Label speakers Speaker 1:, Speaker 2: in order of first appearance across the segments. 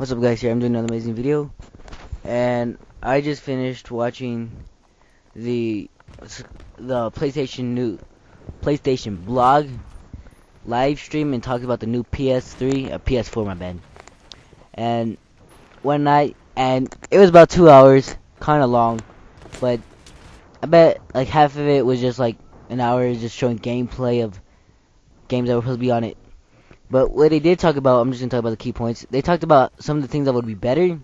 Speaker 1: What's up, guys? Here I'm doing another amazing video, and I just finished watching the PlayStation blog live stream and talking about the new PS3, PS4, my bad. And one night, and it was about 2 hours, kind of long, but I bet like half of it was just like an hour just showing gameplay of games that were supposed to be on it. But what they did talk about, I'm just gonna talk about the key points. They talked about some of the things that would be better.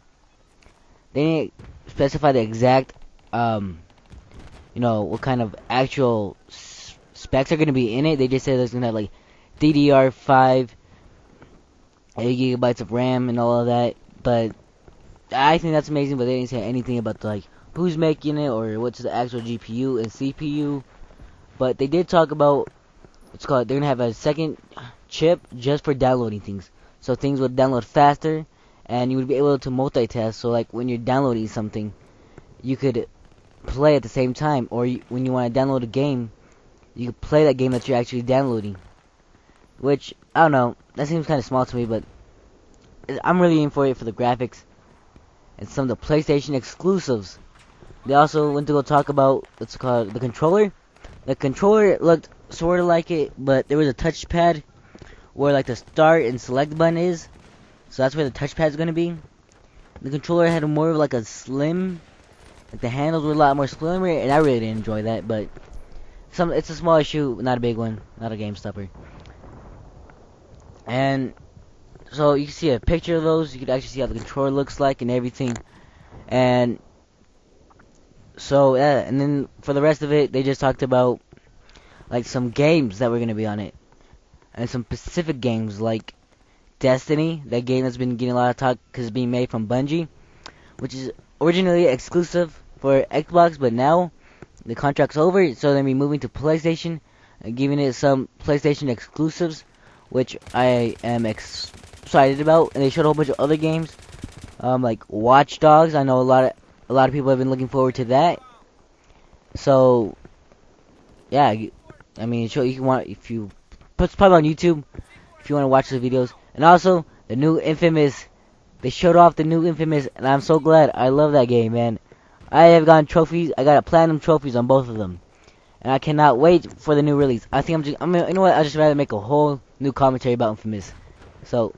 Speaker 1: They didn't specify the exact, what kind of actual specs are going to be in it. They just said it's going to have like DDR5, 8 gigabytes of RAM, and all of that. But I think that's amazing. But they didn't say anything about like who's making it or what's the actual GPU and CPU. But they did talk about what's called. They're going to have a second chip just for downloading things, so things would download faster. And you would be able to multitask, so like when you're downloading something, you could play at the same time, or when you want to download a game, you could play that game that you're actually downloading. Which, I don't know, that seems kind of small to me, but I'm really in for it for the graphics and some of the PlayStation exclusives. They also went to go talk about what's called the controller. The controller looked sort of like it, but there was a touchpad where like the start and select button is. So that's where the touchpad is going to be. The controller had more of like a slim, like the handles were a lot more slimmer, and I really didn't enjoy that. But it's a small issue, not a big one, not a game stopper. And so you can see a picture of those. You can actually see how the controller looks like and everything. And so yeah, and then for the rest of it, they just talked about like some games that were going to be on it, and some specific games like Destiny, that game that's been getting a lot of talk because it's being made from Bungie, which is originally exclusive for Xbox, but now the contract's over, so they'll be moving to PlayStation and giving it some PlayStation exclusives, which I am excited about. And they showed a whole bunch of other games, like Watch Dogs. I know a lot of people have been looking forward to that. So yeah, I mean, if you it's probably on YouTube if you want to watch the videos. And also, the new Infamous, they showed off the new Infamous, and I'm so glad. I love that game, man. I have gotten trophies. I got platinum trophies on both of them, and I cannot wait for the new release. I think you know what? I just rather make a whole new commentary about Infamous. So,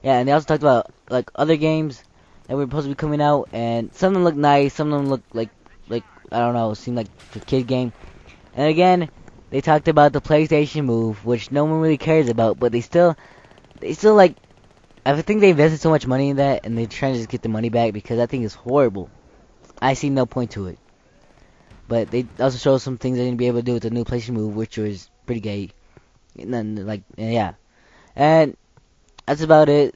Speaker 1: yeah, and they also talked about like other games that were supposed to be coming out, and some of them look nice, some of them look like I don't know, seem like a kid game. And again, they talked about the PlayStation Move, which no one really cares about, but they still like, I think they invested so much money in that, and they're trying to just get the money back because that thing is horrible. I see no point to it. But they also show some things they're gonna be able to do with the new PlayStation Move, which was pretty gay. And then yeah, and that's about it.